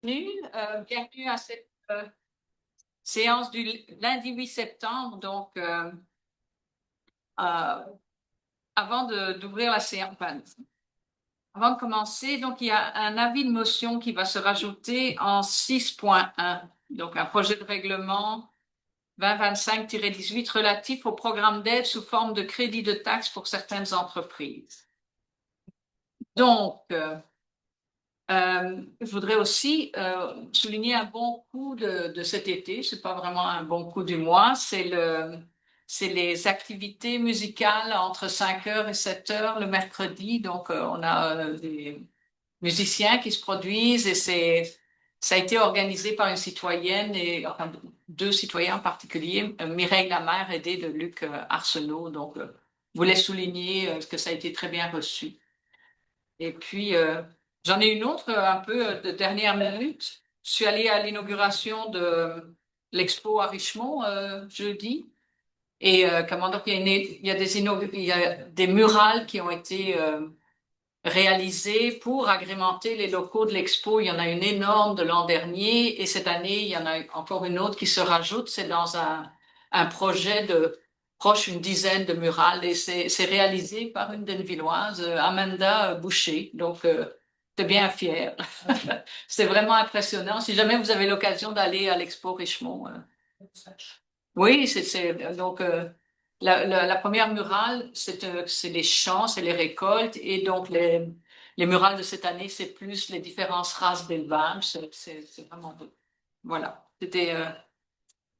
Bienvenue à cette séance du lundi 8 septembre. Donc, euh, avant d'ouvrir la séance, enfin, avant de commencer, donc il y a un avis de motion qui va se rajouter en 6.1. Donc, un projet de règlement 2025-18 relatif au programme d'aide sous forme de crédit de taxe pour certaines entreprises. Donc, je voudrais aussi souligner un bon coup de cet été. C'est pas vraiment un bon coup du mois. C'est les activités musicales entre 5 heures et 7 heures le mercredi. Donc, on a des musiciens qui se produisent et ça a été organisé par une citoyenne et enfin, deux citoyens en particulier, Mireille Lamère, aidée de Luc Arsenault. Donc, je voulais souligner que ça a été très bien reçu. Et puis, j'en ai une autre un peu de dernière minute. Je suis allée à l'inauguration de l'expo à Richemont jeudi. Et comment donc, il y a des murales qui ont été réalisées pour agrémenter les locaux de l'expo. Il y en a une énorme de l'an dernier et cette année, il y en a encore une autre qui se rajoute. C'est dans un projet de proche une dizaine de murales et c'est réalisé par une Denvilloise, Amanda Boucher. Donc, j'étais bien fière. C'est vraiment impressionnant. Si jamais vous avez l'occasion d'aller à l'expo Richemont. Oui, donc la première murale, c'est les champs, c'est les récoltes, et donc les murales de cette année, c'est plus les différentes races d'élevage. C'est vraiment beau. Voilà, c'était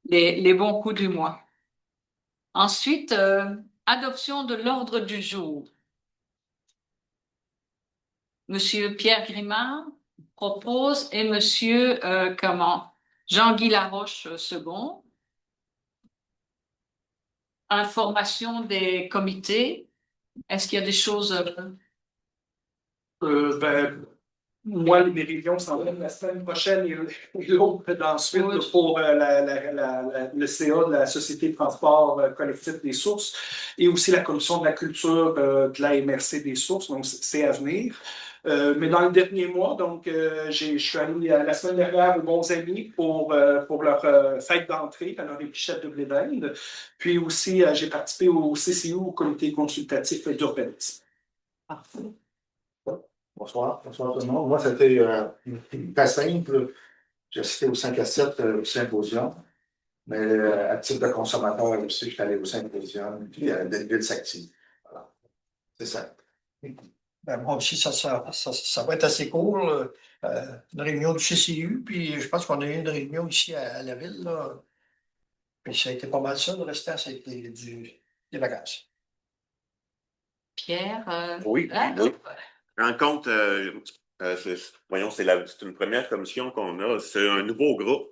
les bons coups du mois. Ensuite, adoption de l'ordre du jour. Monsieur Pierre Grimard propose et Monsieur Jean-Guy Laroche second. Information des comités. Est-ce qu'il y a des choses Ben, moi, mes réunions s'en viennent la semaine prochaine et l'autre d'ensuite Oui. pour le CA de la Société de transport collectif des sources et aussi la commission de la culture de la MRC des sources, donc c'est à venir. Mais dans le dernier mois, donc, je suis allé la semaine dernière aux Bons Amis pour leur fête d'entrée à leur épichette de blé d'Inde. Puis aussi, j'ai participé au CCU, au Comité consultatif d'urbanisme. Parfait. Bonsoir tout le monde. Moi, c'était très simple. J'ai assisté au 5 à 7 au symposium, mais à titre de consommateur aussi, je suis allé au symposium, puis Denville s'active. Voilà. C'est ça. Ben, moi aussi, ça va être assez court. Une réunion du CCU, puis je pense qu'on a eu une réunion ici à la ville. Là. Puis ça a été pas mal ça. Le restant, ça a été des vacances. Pierre, Oui, hein? oui. Rencontre, voyons, c'est une première commission qu'on a. C'est un nouveau groupe.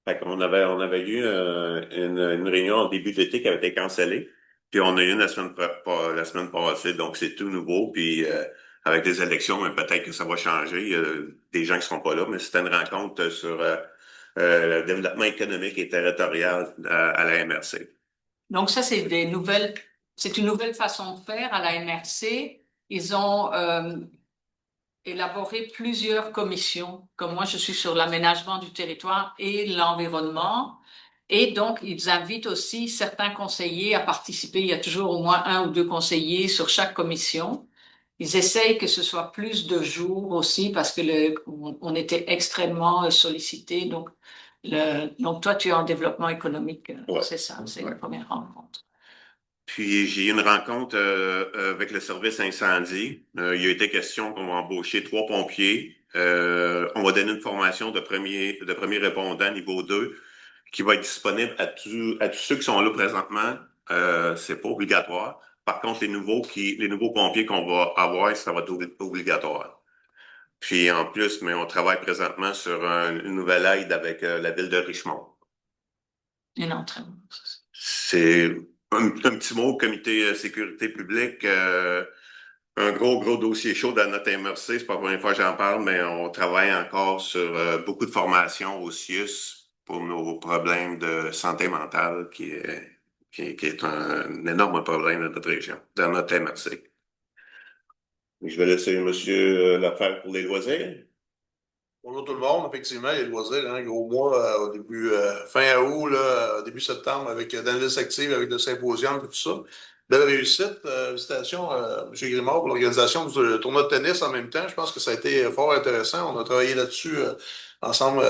Fait on avait eu une réunion en début d'été qui avait été cancellée. Puis on a eu une la semaine passée, donc c'est tout nouveau. Puis avec des élections, peut-être que ça va changer. Il y a des gens qui seront pas là, mais c'était une rencontre sur le développement économique et territorial à la MRC. Donc ça, c'est une nouvelle façon de faire à la MRC. Ils ont élaboré plusieurs commissions. Comme moi, je suis sur l'aménagement du territoire et l'environnement. Et donc, ils invitent aussi certains conseillers à participer. Il y a toujours au moins un ou deux conseillers sur chaque commission. Ils essayent que ce soit plus de jours aussi parce que on était extrêmement sollicités. Donc toi, tu es en développement économique. Ouais. C'est ça, c'est la première rencontre. Puis j'ai eu une rencontre avec le service incendie. Il a été question qu'on va embaucher 3 pompiers. On va donner une formation de premier répondant niveau 2 qui va être disponible à tous ceux qui sont là présentement. C'est pas obligatoire. Par contre, les nouveaux pompiers qu'on va avoir, ça va être obligatoire. Puis en plus, mais on travaille présentement sur une nouvelle aide avec la ville de Richemont. Une entraîne. C'est un petit mot, comité sécurité publique, un gros dossier chaud dans notre MRC. C'est pas la première fois que j'en parle, mais on travaille encore sur beaucoup de formations au CIUS pour nos problèmes de santé mentale, qui est un énorme problème de notre région, dans notre MRC. Je vais laisser Monsieur Laffaire pour les loisirs. Bonjour tout le monde. Effectivement, il y a le loisir, hein, gros mois au début, fin août, là, début septembre, avec Danville Active, avec le symposium et tout ça. Belle réussite. Félicitations, M. Grimard, pour l'organisation du tournoi de tennis en même temps. Je pense que ça a été fort intéressant. On a travaillé là-dessus ensemble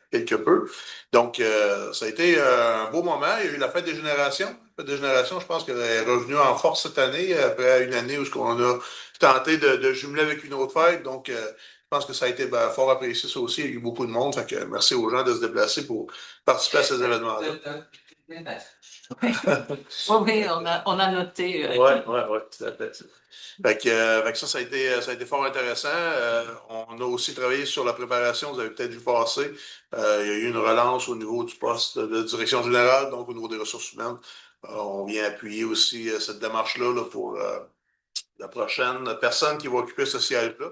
quelque peu. Donc, ça a été un beau moment. Il y a eu la fête des générations. La fête des générations, je pense qu'elle est revenue en force cette année, après une année où on a tenté de jumeler avec une autre fête. Donc, je pense que ça a été fort apprécié, ça aussi. Il y a eu beaucoup de monde. Fait que merci aux gens de se déplacer pour participer à ces événements-là. Oui, on a noté. Oui, tout à fait. Fait que ça a été fort intéressant. On a aussi travaillé sur la préparation, vous avez peut-être vu passer. Il y a eu une relance au niveau du poste de direction générale, donc au niveau des ressources humaines. On vient appuyer aussi cette démarche-là là, pour la prochaine personne qui va occuper ce siège-là,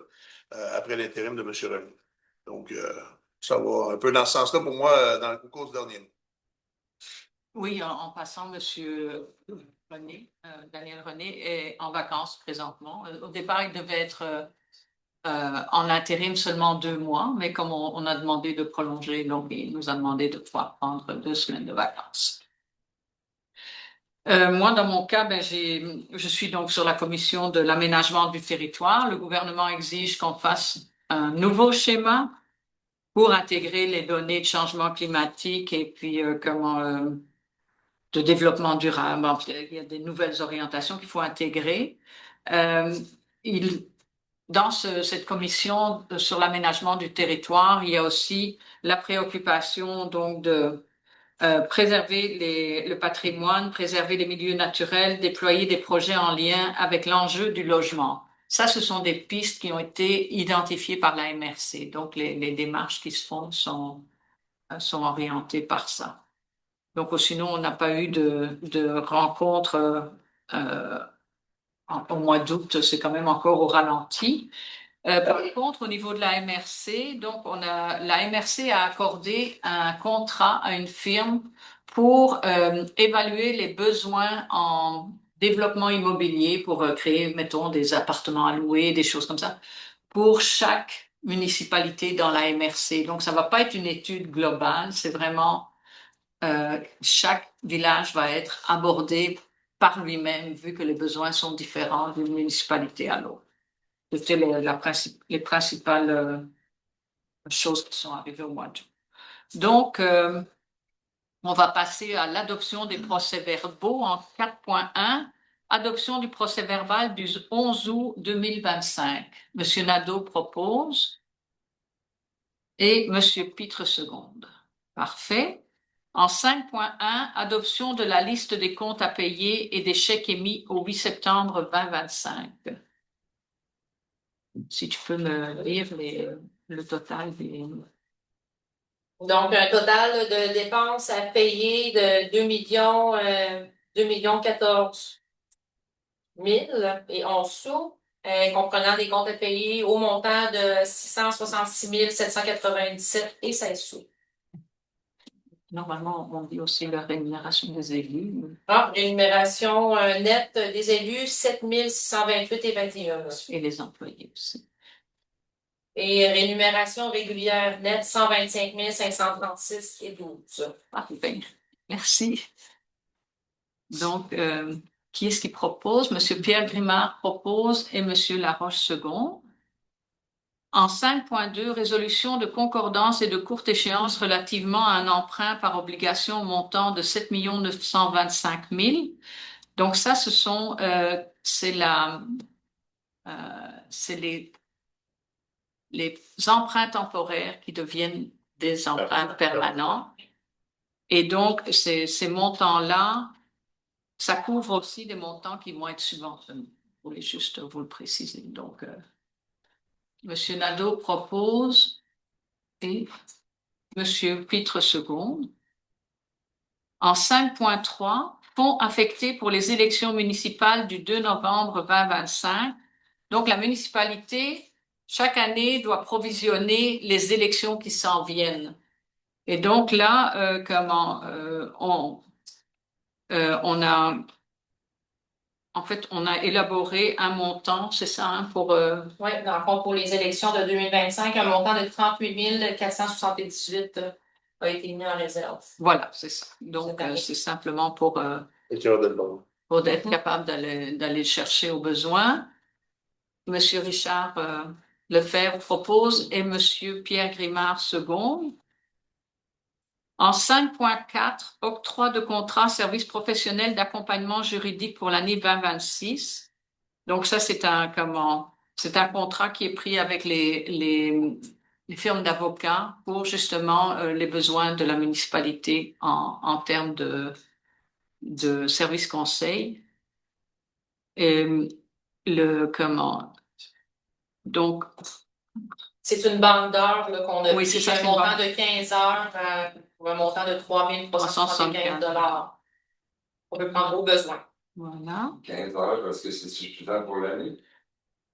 après l'intérim de M. Remy. Donc, ça va un peu dans ce sens-là pour moi au cours du dernier mois. Oui, en passant, Monsieur René, Daniel René est en vacances présentement. Au départ, il devait être en intérim seulement 2 mois, mais comme on a demandé de prolonger, donc il nous a demandé de pouvoir prendre 2 semaines de vacances. Moi, dans mon cas, je suis donc sur la commission de l'aménagement du territoire. Le gouvernement exige qu'on fasse un nouveau schéma pour intégrer les données de changement climatique et puis de développement durable. En fait, il y a des nouvelles orientations qu'il faut intégrer. Dans cette commission sur l'aménagement du territoire, il y a aussi la préoccupation donc de préserver le patrimoine, préserver les milieux naturels, déployer des projets en lien avec l'enjeu du logement. Ça, ce sont des pistes qui ont été identifiées par la MRC. Donc, les démarches qui se font sont orientées par ça. Donc, sinon, on n'a pas eu de rencontre au mois d'août. C'est quand même encore au ralenti. Par contre, au niveau de la MRC, donc la MRC a accordé un contrat à une firme pour évaluer les besoins en développement immobilier pour créer, mettons, des appartements à louer, des choses comme ça, pour chaque municipalité dans la MRC. Donc, ça va pas être une étude globale, c'est vraiment chaque village va être abordé par lui-même, vu que les besoins sont différents d'une municipalité à l'autre. C'était les principales choses qui sont arrivées au mois d'août. Donc, on va passer à l'adoption des procès-verbaux en 4.1. Adoption du procès-verbal du 11 août 2025. Monsieur Nadeau propose et Monsieur Pitre seconde. Parfait. En 5.1, adoption de la liste des comptes à payer et des chèques émis au 8 septembre 2025. Si tu peux me lire le total des... Donc, un total de dépenses à payer de 2 millions 14 000 et 11 sous, comprenant des comptes à payer au montant de 666 797 et 16 sous. Normalement, on dit aussi la rémunération des élus. Rémunération nette des élus, 7 628 et 21. Et les employés aussi. Et rémunération régulière nette, 125 536 et 12. Parfait. Merci. Donc, qui est-ce qui propose? Monsieur Pierre Grimard propose et Monsieur Laroche second. En 5.2, résolution de concordance et de courte échéance relativement à un emprunt par obligation montant de 7 925 000. Donc ça, c'est les emprunts temporaires qui deviennent des emprunts permanents. Et donc, ces montants-là, ça couvre aussi des montants qui vont être subventionnés. Je voulais juste vous le préciser. Donc, Monsieur Nadeau propose et Monsieur Pitre seconde. En 5.3, fonds affectés pour les élections municipales du 2 novembre 2025. Donc, la municipalité, chaque année, doit provisionner les élections qui s'en viennent. Et donc là, on a en fait, on a élaboré un montant, c'est ça, hein, pour... Oui, dans le fond, pour les élections de 2025, un montant de 38 478 a été mis en réserve. Voilà, c'est ça. Donc, c'est simplement pour être capable d'aller le chercher au besoin. Monsieur Richard Lefebvre propose et Monsieur Pierre Grimard second. En 5.4, octroi de contrat service professionnel d'accompagnement juridique pour l'année 2026. Donc ça, c'est un contrat qui est pris avec les firmes d'avocats pour justement les besoins de la municipalité en termes de service conseil. Et donc, c'est une bande d'heures là, qu'on a oui, pris, c'est ça, un montant de 15 heures pour un montant de 3 375 $. On peut prendre au besoin. Voilà. 15 heures, est-ce que c'est suffisant pour l'année?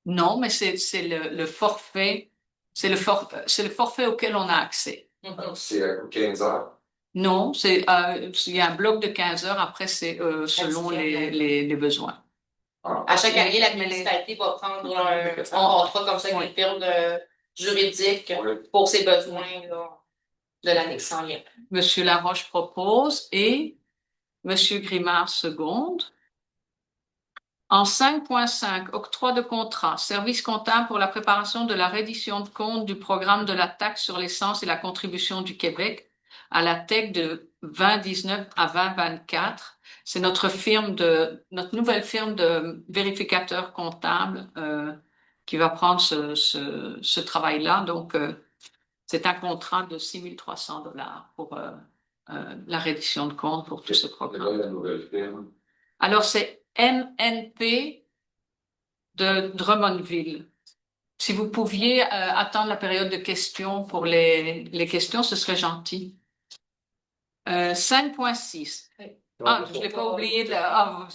Non, mais c'est le forfait, c'est le forfait auquel on a accès. Donc, c'est à 15 heures. Non, il y a un bloc de 15 heures, après c'est selon les besoins. À chaque année, la municipalité va prendre un contrat comme ça avec une firme juridique pour ses besoins là, de l'année qui s'en vient. Monsieur Laroche propose et Monsieur Grimard seconde. En 5.5, octroi de contrat, service comptable pour la préparation de la reddition de compte du programme de la taxe sur l'essence et la contribution du Québec à la TEC de 2019 à 2024. C'est notre nouvelle firme de vérificateurs comptables qui va prendre ce travail-là. Donc, c'est un contrat de 6 300 $ pour la reddition de compte pour tout ce programme. La nouvelle firme. Alors, c'est MNP de Drummondville. Si vous pouviez attendre la période de questions pour les questions, ce serait gentil. 5.6. Ah, je ne l'ai pas oublié.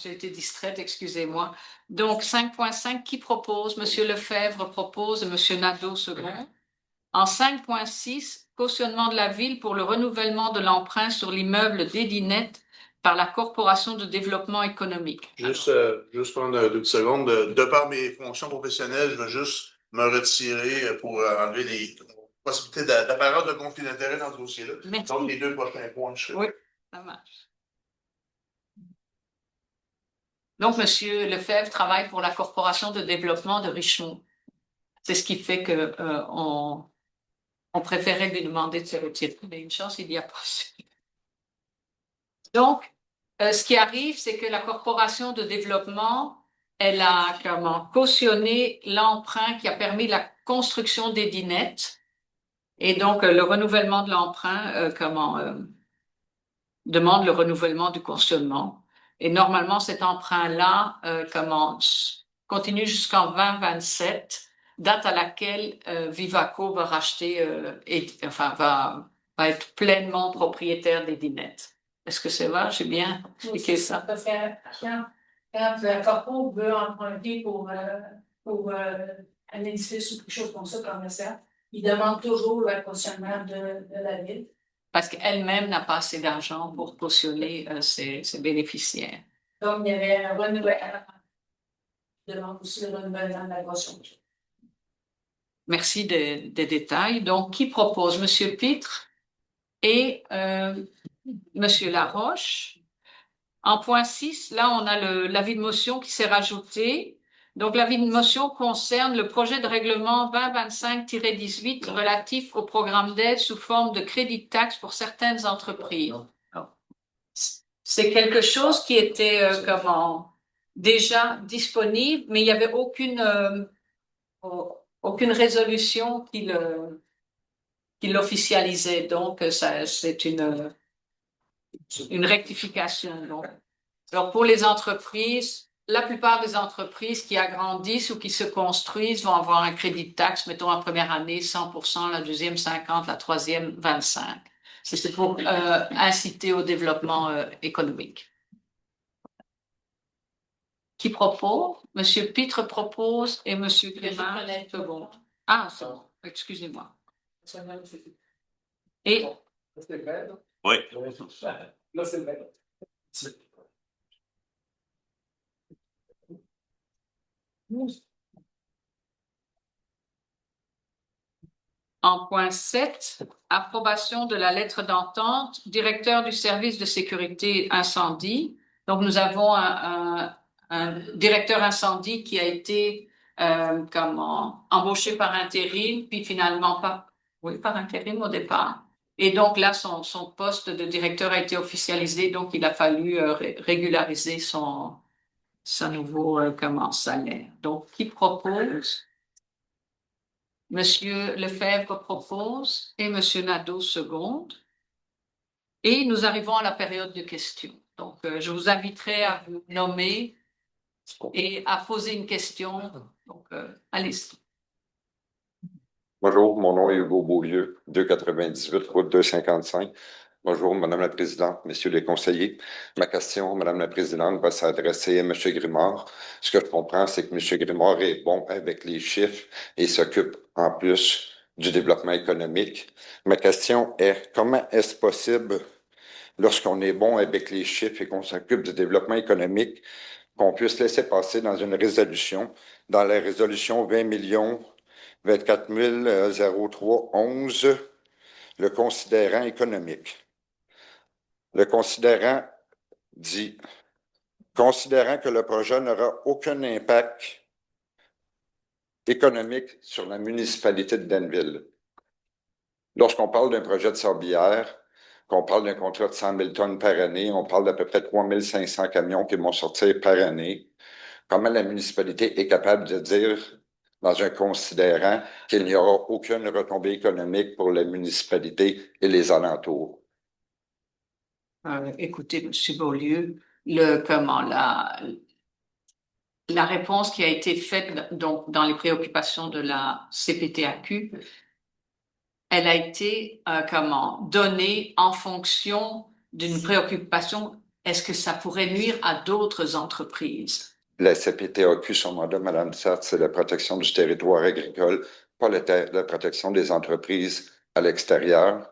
J'ai été distraite, excusez-moi. Donc, 5.5, qui propose? Monsieur Lefebvre propose et Monsieur Nadeau second. En 5.6, cautionnement de la ville pour le renouvellement de l'emprunt sur l'immeuble d'Edinette par la Corporation de développement économique. Juste prendre 2 petites secondes. De par mes fonctions professionnelles, je vais juste me retirer pour enlever les possibilités d'apparence de conflit d'intérêt dans ce dossier-là. Merci. Donc, les 2 prochains points, je sais. Oui, ça marche. Donc, Monsieur Lefebvre travaille pour la Corporation de développement de Richemont. C'est ce qui fait que on préférait lui demander de se retirer, mais une chance, il y a pas. Donc, ce qui arrive, c'est que la Corporation de développement, elle a cautionné l'emprunt qui a permis la construction d'Edinette. Et donc, le renouvellement de l'emprunt, demande le renouvellement du cautionnement. Et normalement, cet emprunt-là continue jusqu'en 2027, date à laquelle Vivaco va racheter va être pleinement propriétaire d'Edinette. Est-ce que c'est vrai? J'ai bien expliqué ça. Parce que quand le corpo veut emprunter pour un édifice ou quelque chose comme ça, il demande toujours le cautionnement de la ville. Parce qu'elle-même n'a pas assez d'argent pour cautionner ses bénéficiaires. Donc, il y avait un renouvellement. Il demande aussi le renouvellement de la caution. Merci des détails. Donc, qui propose? Monsieur Pitre et Monsieur Laroche. En point 6, là, on a l'avis de motion qui s'est rajouté. Donc, l'avis de motion concerne le projet de règlement 2025-18 relatif au programme d'aide sous forme de crédit de taxe pour certaines entreprises. C'est quelque chose qui était déjà disponible, mais il n'y avait aucune résolution qui l'officialisait. Donc, c'est une rectification. Donc. Alors, pour les entreprises, la plupart des entreprises qui agrandissent ou qui se construisent vont avoir un crédit de taxe, mettons en première année 100%, la deuxième 50%, la troisième 25%. C'est pour inciter au développement économique. Qui propose? Monsieur Pitre propose et Monsieur Grimard second. Ah, c'est bon. Excusez-moi. Et Oui. Là, c'est vrai. En point 7, approbation de la lettre d'entente, directeur du service de sécurité incendie. Donc, nous avons un directeur incendie qui a été embauché par intérim, puis finalement par intérim au départ. Et donc là, son poste de directeur a été officialisé, donc il a fallu régulariser son nouveau salaire. Donc, qui propose? Monsieur Lefebvre propose et Monsieur Nadeau seconde. Et nous arrivons à la période de questions. Donc, je vous inviterai à vous nommer et à poser une question. Donc, allez-y. Bonjour, mon nom est Hugo Beaulieu, 298, route 255. Bonjour, Madame la Présidente, Messieurs les conseillers. Ma question, Madame la Présidente, va s'adresser à Monsieur Grimard. Ce que je comprends, c'est que Monsieur Grimard est bon avec les chiffres et s'occupe en plus du développement économique. Ma question est, comment est-ce possible, lorsqu'on est bon avec les chiffres et qu'on s'occupe du développement économique, qu'on puisse laisser passer dans une résolution, dans la résolution 20 0311, le considérant économique. Le considérant dit, considérant que le projet n'aura aucun impact économique sur la municipalité de Danville. Lorsqu'on parle d'un projet de sablière, qu'on parle d'un contrat de 100 000 tonnes par année, on parle d'à peu près 3 500 camions qui vont sortir par année. Comment la municipalité est capable de dire, dans un considérant, qu'il n'y aura aucune retombée économique pour la municipalité et les alentours? Écoutez, M. Beaulieu, la réponse qui a été faite donc, dans les préoccupations de la CPTAQ, elle a été donnée en fonction d'une préoccupation. Est-ce que ça pourrait nuire à d'autres entreprises? La CPTAQ, son mandat, Mme Sartre, c'est la protection du territoire agricole, pas la protection des entreprises à l'extérieur.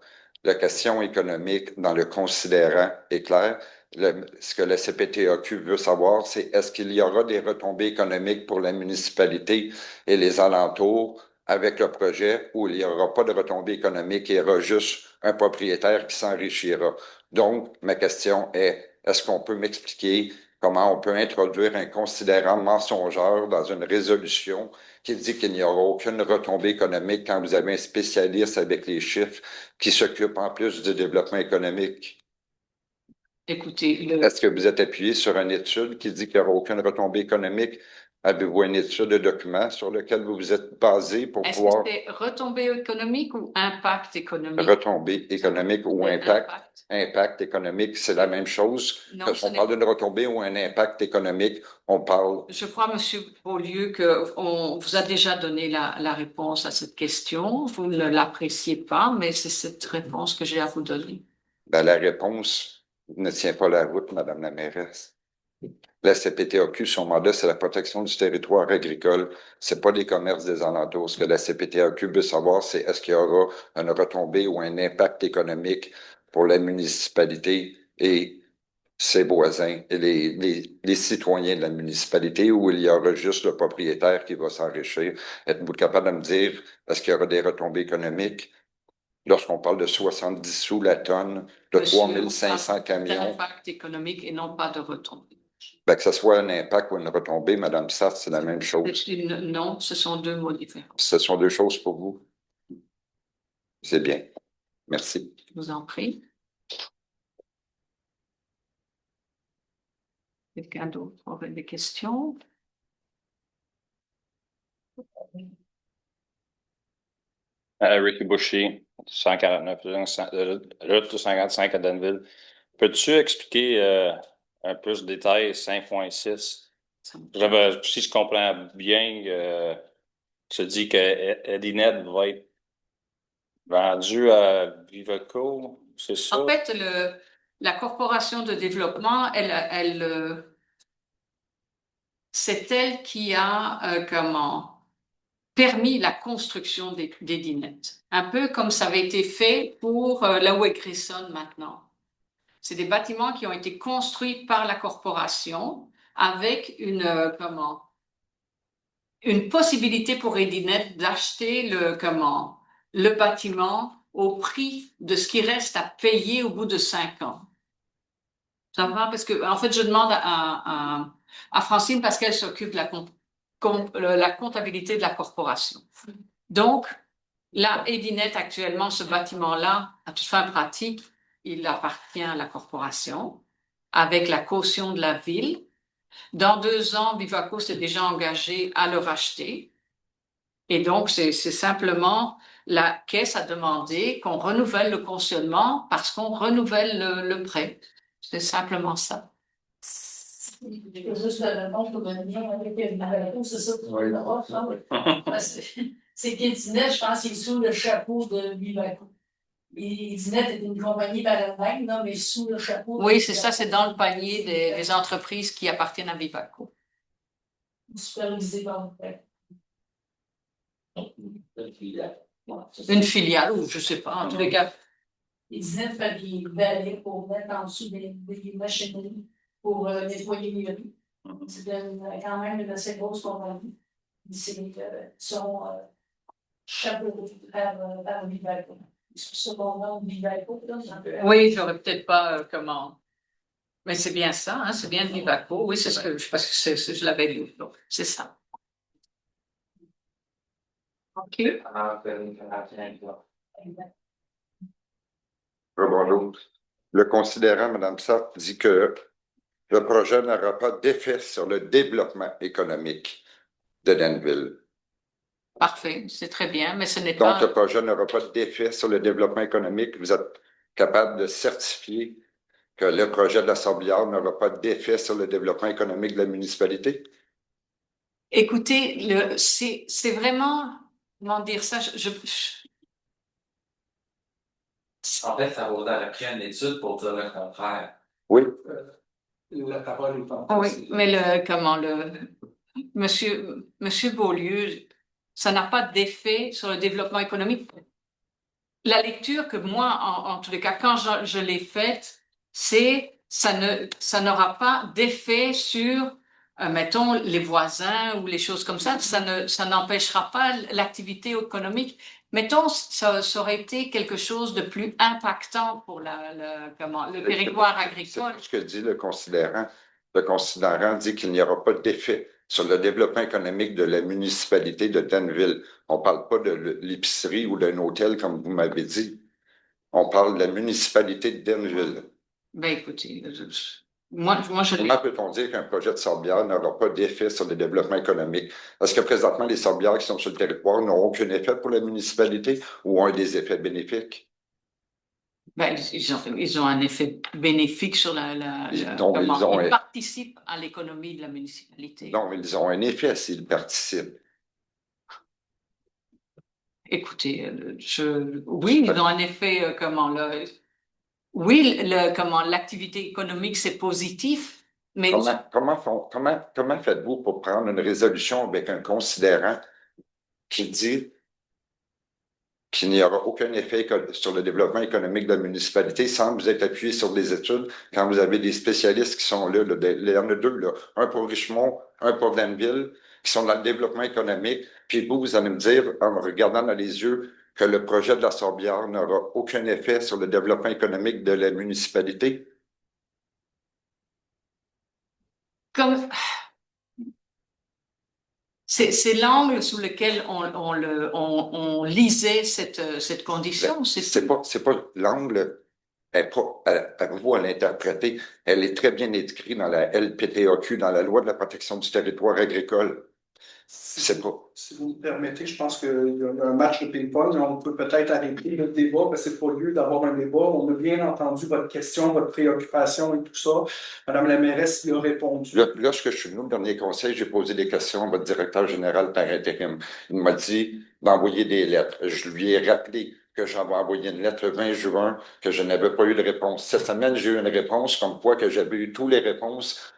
La question économique dans le considérant est claire. Ce que la CPTAQ veut savoir, c'est est-ce qu'il y aura des retombées économiques pour la municipalité et les alentours avec le projet ou il n'y aura pas de retombées économiques et il y aura juste un propriétaire qui s'enrichira. Donc, ma question est, est-ce qu'on peut m'expliquer comment on peut introduire un considérant mensongeur dans une résolution qui dit qu'il n'y aura aucune retombée économique quand vous avez un spécialiste avec les chiffres qui s'occupe en plus du développement économique? Écoutez, Est-ce que vous êtes appuyé sur une étude qui dit qu'il n'y aura aucune retombée économique? Avez-vous une étude de document sur lequel vous vous êtes basé pour pouvoir... Est-ce que c'est retombée économique ou impact économique? Retombée économique ou impact? Impact économique, c'est la même chose. Quand on parle d'une retombée ou un impact économique, on parle... Je crois, M. Beaulieu, qu'on vous a déjà donné la réponse à cette question. Vous ne l'appréciez pas, mais c'est cette réponse que j'ai à vous donner. Ben, la réponse ne tient pas la route, Madame la mairesse. La CPTAQ, son mandat, c'est la protection du territoire agricole. C'est pas les commerces des alentours. Ce que la CPTAQ veut savoir, c'est est-ce qu'il y aura une retombée ou un impact économique pour la municipalité et ses voisins et les citoyens de la municipalité ou il y aura juste le propriétaire qui va s'enrichir. Êtes-vous capable de me dire, est-ce qu'il y aura des retombées économiques? Lorsqu'on parle de 70 sous la tonne, de 3 500 camions. D'impact économique et non pas de retombée. Ben, que ce soit un impact ou une retombée, Mme Sartre, c'est la même chose. Non, ce sont deux mots différents. Ce sont deux choses pour vous. C'est bien. Merci. Je vous en prie. Quelqu'un d'autre aurait des questions? Ricky Boucher, 149, route 255 à Danville. Peux-tu expliquer un peu de détail 5.6? Si je comprends bien, tu dis que Edinet va être vendu à Viveco, c'est ça? En fait, la corporation de développement, c'est elle qui a permis la construction d'Edinet. Un peu comme ça avait été fait pour là où est Grisson maintenant. C'est des bâtiments qui ont été construits par la corporation avec une possibilité pour Edinet d'acheter le bâtiment au prix de ce qui reste à payer au bout de 5 ans. Ça va? Parce que, en fait, je demande à Francine parce qu'elle s'occupe de la comptabilité de la corporation. Donc, là, Edinet, actuellement, ce bâtiment-là, à toute fin pratique, il appartient à la corporation avec la caution de la ville. Dans 2 ans, Vivaco s'est déjà engagé à le racheter. Et donc, c'est simplement la caisse a demandé qu'on renouvelle le cautionnement parce qu'on renouvelle le prêt. C'est simplement ça. Juste le nom pour revenir avec Vivaco, c'est ça pour le offre, hein? C'est qu'Edinet, je pense qu'il est sous le chapeau de Vivaco. Edinet est une compagnie par elle-même, non, mais sous le chapeau. Oui, c'est ça, c'est dans le panier des entreprises qui appartiennent à Vivaco. Supervisé par le prêt. Une filiale, ou je sais pas, en tous les cas. Edinet fait des balais pour mettre en dessous des machineries pour nettoyer les rues. C'est quand même une assez grosse compagnie. Ils sont chapeautés par Vivaco. C'est pour ça qu'on nomme Vivaco. Oui, j'aurais peut-être pas comment. Mais c'est bien ça, hein, c'est bien Vivaco. Oui, c'est ce que je pense que je l'avais lu. Donc, c'est ça. OK. Bonjour. Le considérant, Mme Sartre, dit que le projet n'aura pas d'effet sur le développement économique de Danville. Parfait, c'est très bien, mais ce n'est Donc, pas. le projet n'aura pas d'effet sur le développement économique. Vous êtes capable de certifier que le projet de la Sablière n'aura pas d'effet sur le développement économique de la municipalité? Écoutez, c'est vraiment, comment dire ça, En fait, ça vaudrait pris une étude pour dire le contraire. Oui. La parole est en oui, mais Monsieur Beaulieu, ça n'a pas d'effet sur le développement économique. La lecture que moi, en tous les cas, quand je l'ai faite, c'est ça n'aura pas d'effet sur, mettons, les voisins ou les choses comme ça. Ça n'empêchera pas l'activité économique. Mettons, ça aurait été quelque chose de plus impactant pour le territoire agricole. C'est ce que dit le considérant. Le considérant dit qu'il n'y aura pas d'effet sur le développement économique de la municipalité de Danville. On ne parle pas de l'épicerie ou d'un hôtel, comme vous m'avez dit. On parle de la municipalité de Danville. Ben écoutez, moi je. Comment peut-on dire qu'un projet de sorbière n'aura pas d'effet sur le développement économique? Est-ce que présentement, les sorbières qui sont sur le territoire n'ont aucun effet pour la municipalité ou ont des effets bénéfiques? Ben, ils ont un effet bénéfique sur ils participent à l'économie de la municipalité. Non, mais ils ont un effet s'ils participent. Écoutez, oui, ils ont un effet, oui, l'activité économique, c'est positif, mais. Comment faites-vous pour prendre une résolution avec un considérant qui dit qu'il n'y aura aucun effet sur le développement économique de la municipalité sans vous être appuyé sur des études quand vous avez des spécialistes qui sont là, il y en a 2, là, un pour Richemont, un pour Danville, qui sont dans le développement économique, puis vous allez me dire, en me regardant dans les yeux, que le projet de la Sorbière n'aura aucun effet sur le développement économique de la municipalité? C'est l'angle sous lequel on lisait cette condition. C'est pas l'angle, à vous à l'interpréter. Elle est très bien écrite dans la LPTAQ, dans la Loi de la protection du territoire agricole. C'est pas. Si vous me permettez, je pense qu'il y a un match de ping-pong. On peut peut-être arrêter le débat, parce que c'est pas lieu d'avoir un débat. On a bien entendu votre question, votre préoccupation et tout ça. Madame la mairesse y a répondu. Lorsque je suis venu au dernier conseil, j'ai posé des questions à votre directeur général par intérim. Il m'a dit d'envoyer des lettres. Je lui ai rappelé que j'avais envoyé une lettre le 20 juin, que je n'avais pas eu de réponse. Cette semaine, j'ai eu une réponse comme quoi que j'avais eu toutes les réponses,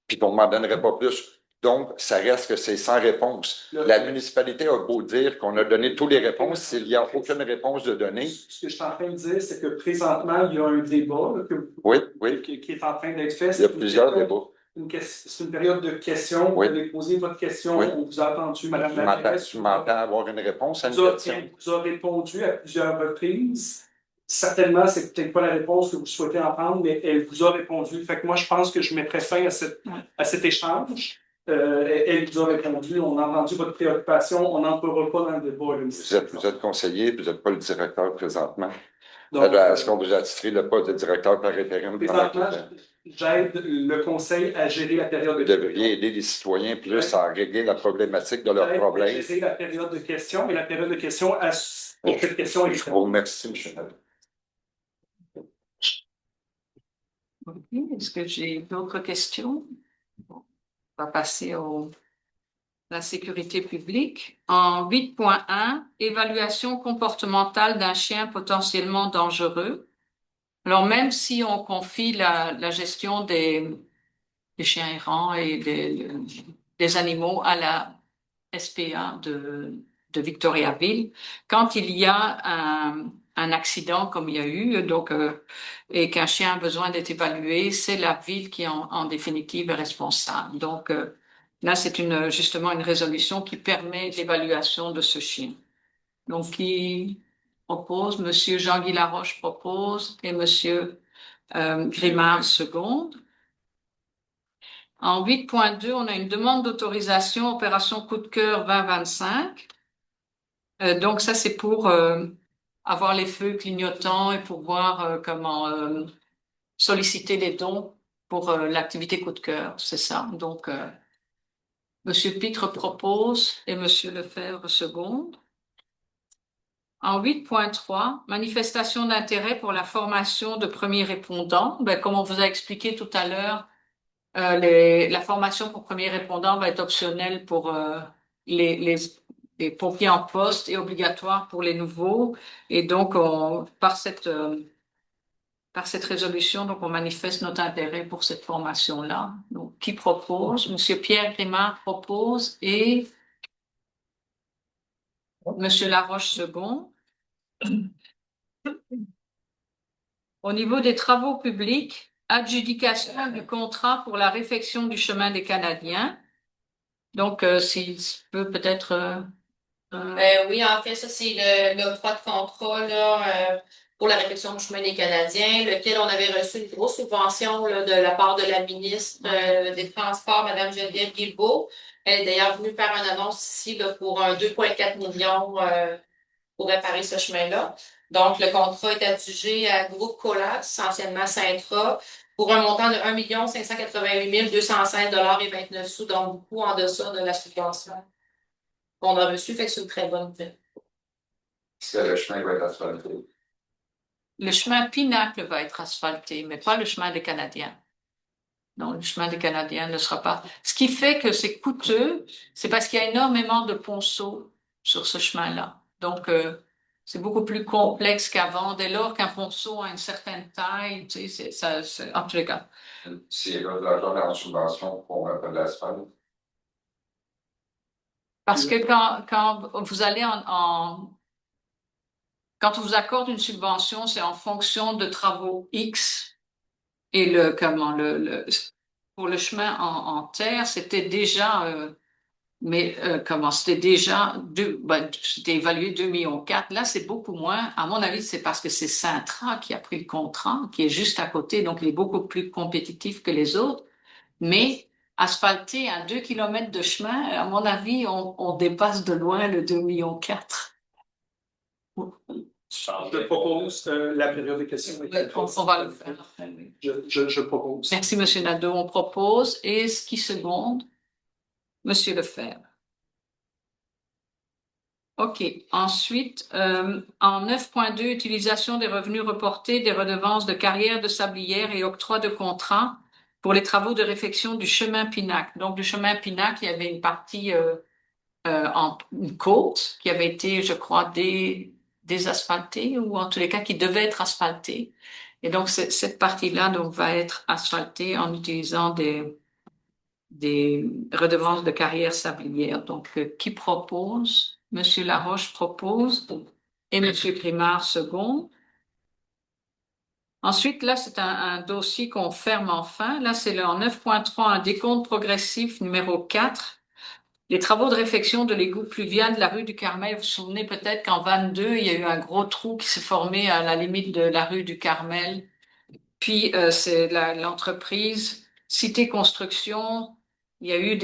puis qu'on ne m'en donnerait pas plus. Donc, ça reste que c'est sans réponse. La municipalité a beau dire qu'on a donné toutes les réponses, s'il n'y a aucune réponse de donner. Ce que je suis en train de dire, c'est que présentement, il y a un débat là, oui. qui est en train d'être fait. Il y a plusieurs débats. C'est une période de questions. Oui. Vous avez posé votre question. Oui. On vous a entendu, Madame la mairesse. Tu m'entends avoir une réponse à une Vous question? vous a répondu à plusieurs reprises. Certainement, c'est peut-être pas la réponse que vous souhaitez entendre, mais elle vous a répondu. Fait que moi, je pense que je mettrai fin à cet échange. Elle vous a répondu. On a entendu votre préoccupation. On n'entrera pas dans le débat. Vous êtes conseiller, vous n'êtes pas le directeur présentement. Donc, est-ce qu'on vous a attitré le poste de directeur par intérim? Présentement, j'aide le conseil à gérer la période de questions. Vous devriez aider les citoyens plus à régler la problématique de leurs problèmes. Gérer la période de questions et la période de questions pour cette question est. Je vous remercie, M. Nadeau. Est-ce que j'ai d'autres questions? Bon, on va passer à la sécurité publique. En 8.1, évaluation comportementale d'un chien potentiellement dangereux. Alors, même si on confie la gestion des chiens errants et des animaux à la SPA de Victoriaville, quand il y a un accident comme il y a eu, donc, et qu'un chien a besoin d'être évalué, c'est la ville qui en définitive est responsable. Donc, là, c'est justement une résolution qui permet l'évaluation de ce chien. Donc, qui propose? Monsieur Jean-Guy Laroche propose et Monsieur Grimard seconde. En 8.2, on a une demande d'autorisation opération coup de cœur 2025. Donc ça, c'est pour avoir les feux clignotants et pour voir comment solliciter les dons pour l'activité coup de cœur. C'est ça. Donc, Monsieur Pitre propose et Monsieur Lefebvre seconde. En 8.3, manifestation d'intérêt pour la formation de premiers répondants. Ben, comme on vous a expliqué tout à l'heure, la formation pour premiers répondants va être optionnelle pour les pompiers en poste et obligatoire pour les nouveaux. Et donc, par cette résolution, donc on manifeste notre intérêt pour cette formation-là. Donc, qui propose? Monsieur Pierre Grimard propose et Monsieur Laroche second. Au niveau des travaux publics, adjudication du contrat pour la réfection du chemin des Canadiens. Donc, s'il peut peut-être... Oui, en fait, ça, c'est l'octroi de contrat là, pour la réfection du chemin des Canadiens, lequel on avait reçu une grosse subvention là, de la part de la ministre des Transports, Mme Geneviève Guilbeault. Elle est d'ailleurs venue faire une annonce ici là, pour un 2,4 millions pour réparer ce chemin-là. Donc, le contrat est adjugé à Groupe Colas, anciennement Cintra, pour un montant de 1 588 205 $29, donc beaucoup en deçà de la subvention qu'on a reçue, fait que c'est une très bonne nouvelle. Est-ce que le chemin va être asphalté? Le chemin Pinacle va être asphalté, mais pas le chemin des Canadiens. Non, le chemin des Canadiens ne sera pas. Ce qui fait que c'est coûteux, c'est parce qu'il y a énormément de ponceaux sur ce chemin-là. Donc, c'est beaucoup plus complexe qu'avant. Dès lors qu'un ponceau a une certaine taille, tu sais, en tous les cas. S'il y a de l'argent en subvention pour un peu d'asphalte. Parce que quand vous allez quand on vous accorde une subvention, c'est en fonction de travaux X et pour le chemin en terre, c'était déjà c'était évalué 2,4 millions. Là, c'est beaucoup moins. À mon avis, c'est parce que c'est Cintra qui a pris le contrat, qui est juste à côté, donc il est beaucoup plus compétitif que les autres. Mais asphalter à 2 kilomètres de chemin, à mon avis, on dépasse de loin le 2,4 millions. Je propose la période de questions. On va le faire. Je propose. Merci, Monsieur Nadeau. On propose. Et ce qui seconde? Monsieur Lefebvre. OK. Ensuite, en 9.2, utilisation des revenus reportés des redevances de carrière de sablière et octroi de contrat pour les travaux de réfection du chemin Pinacle. Donc, le chemin Pinacle, il y avait une partie une côte qui avait été, je crois, désasphaltée ou en tous les cas qui devait être asphaltée. Et donc, cette partie-là donc, va être asphaltée en utilisant des redevances de carrière sablière. Donc, qui propose? Monsieur Laroche propose et Monsieur Grimard second. Ensuite, là, c'est un dossier qu'on ferme enfin. Là, c'est en 9.3, un décompte progressif numéro 4. Les travaux de réfection de l'égout pluvial de la rue du Carmel. Vous vous souvenez peut-être qu'en 22, il y a eu un gros trou qui s'est formé à la limite de la rue du Carmel. Puis, c'est l'entreprise Cité Construction. Il y a eu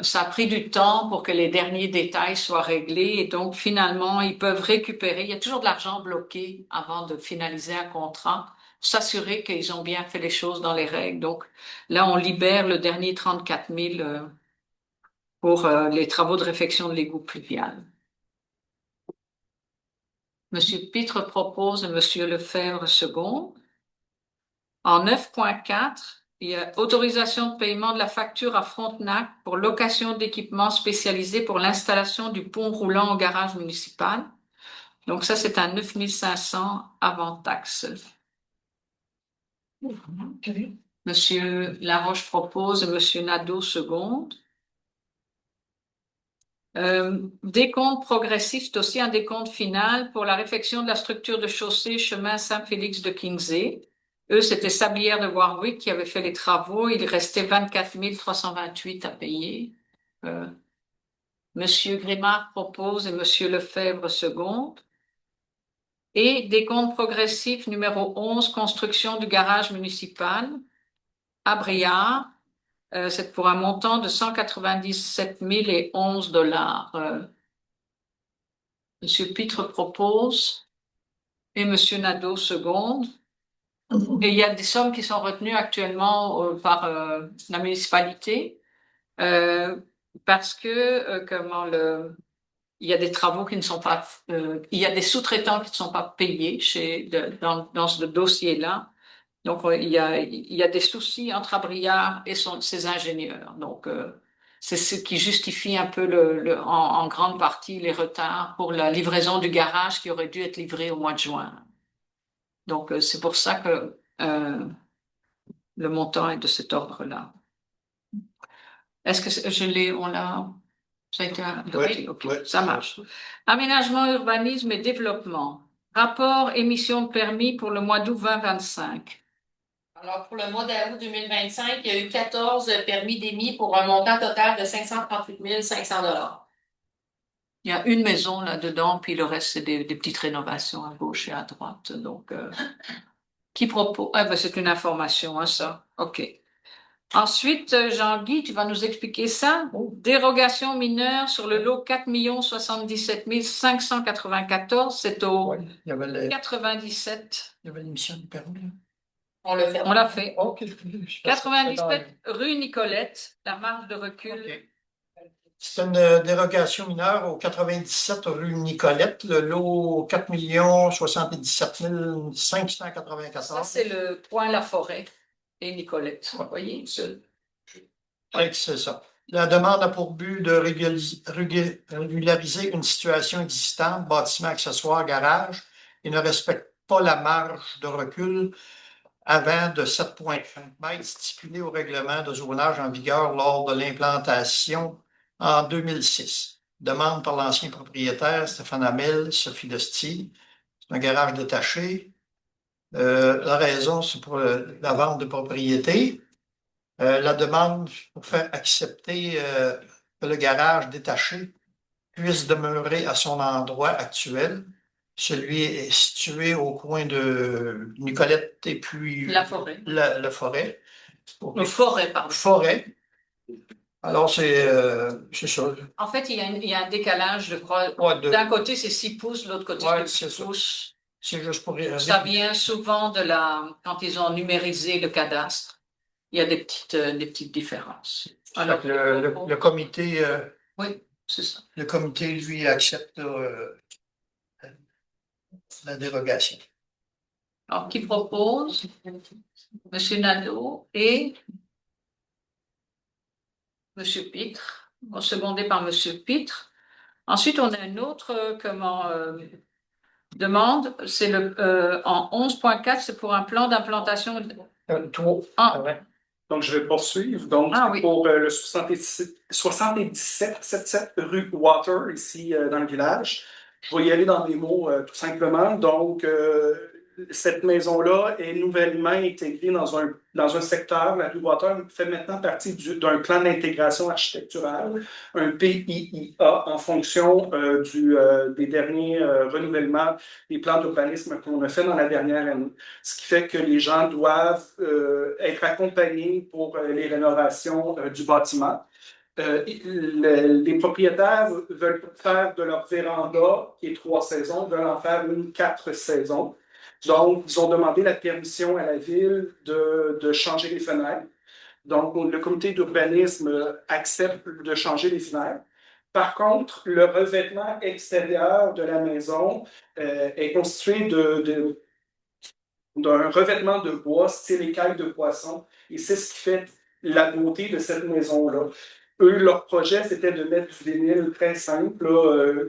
ça a pris du temps pour que les derniers détails soient réglés et donc finalement ils peuvent récupérer. Il y a toujours de l'argent bloqué avant de finaliser un contrat, s'assurer qu'ils ont bien fait les choses dans les règles. Donc là, on libère le dernier 34 000 pour les travaux de réfection de l'égout pluvial. Monsieur Pitre propose et Monsieur Lefebvre second. En 9.4, il y a autorisation de paiement de la facture à Frontenac pour location d'équipements spécialisés pour l'installation du pont roulant au garage municipal. Donc ça, c'est un 9 500 avant taxe. Monsieur Laroche propose et Monsieur Nadeau seconde. Décompte progressif, c'est aussi un décompte final pour la réfection de la structure de chaussée chemin Saint-Félix de Kingsey. Eux, c'était Sablière de Warwick qui avait fait les travaux. Il restait 24 328 à payer. Monsieur Grimard propose et Monsieur Lefebvre seconde. Et décompte progressif numéro 11, construction du garage municipal à Briard. C'est pour un montant de 197 011 $. Monsieur Pitre propose et Monsieur Nadeau seconde. Et il y a des sommes qui sont retenues actuellement par la municipalité parce que il y a des travaux qui ne sont pas, il y a des sous-traitants qui ne sont pas payés dans ce dossier-là. Donc il y a des soucis entre Abriard et ses ingénieurs. Donc c'est ce qui justifie un peu en grande partie les retards pour la livraison du garage qui aurait dû être livré au mois de juin. Donc c'est pour ça que le montant est de cet ordre-là. Est-ce que ça a été adopté? Oui, OK, oui, ça marche. Aménagement, urbanisme et développement. Rapport émission de permis pour le mois d'août 2025. Alors, pour le mois d'août 2025, il y a eu 14 permis d'émis pour un montant total de 538 500 $. Il y a une maison là-dedans, puis le reste, c'est des petites rénovations à gauche et à droite. Donc, qui propose? Ah, ben, c'est une information, hein, ça. OK. Ensuite, Jean-Guy, tu vas nous expliquer ça. Dérogation mineure sur le lot 4 077 594. C'est au il y avait 97. Il y avait l'émission de permis. On le fait. On l'a fait. OK. 97 rue Nicolette, la marge de recul. OK. C'est une dérogation mineure au 97 rue Nicolette, le lot 4 077 594. Ça, c'est le point La Forêt et Nicolette. Vous voyez? Oui, c'est ça. La demande a pour but de régulariser une situation existante, bâtiment accessoire, garage, et ne respecte pas la marge de recul avant de 7,5 mètres stipulée au règlement de zonage en vigueur lors de l'implantation en 2006. Demande par l'ancien propriétaire Stéphane Hamel, Sophie Lestier. C'est un garage détaché. La raison, c'est pour la vente de propriété. La demande pour faire accepter que le garage détaché puisse demeurer à son endroit actuel. Celui est situé au coin de Nicolette et puis La Forêt. La Forêt. Le Forêt, pardon. Forêt. Alors, c'est ça. En fait, il y a un décalage, je crois. Ouais, d'un côté, c'est 6 pouces, de l'autre côté, c'est 6 pouces. C'est juste pour Ça vient souvent quand ils ont numérisé le cadastre. Il y a des petites différences. Alors, le comité. Oui, c'est ça. Le comité, lui, accepte la dérogation. Alors, qui propose? Monsieur Nadeau et Monsieur Pitre, secondé par Monsieur Pitre. Ensuite, on a une autre demande. C'est en 11.4, c'est pour un plan d'implantation. Donc, je vais poursuivre. Donc, oui. pour le 77 rue Water, ici dans le village. Je vais y aller dans des mots tout simplement. Donc, cette maison-là est nouvellement intégrée dans un secteur. La Rue-Boiteux fait maintenant partie d'un plan d'intégration architecturale, un PIIA, en fonction des derniers renouvellements des plans d'urbanisme qu'on a fait dans la dernière année. Ce qui fait que les gens doivent être accompagnés pour les rénovations du bâtiment. Les propriétaires veulent faire de leur véranda, qui est 3 saisons, veulent en faire une 4 saisons. Donc, ils ont demandé la permission à la ville de changer les fenêtres. Donc, le comité d'urbanisme accepte de changer les fenêtres. Par contre, le revêtement extérieur de la maison est constitué d'un revêtement de bois style écaille de poisson. Et c'est ce qui fait la beauté de cette maison-là. Eux, leur projet, c'était de mettre du vinyle très simple.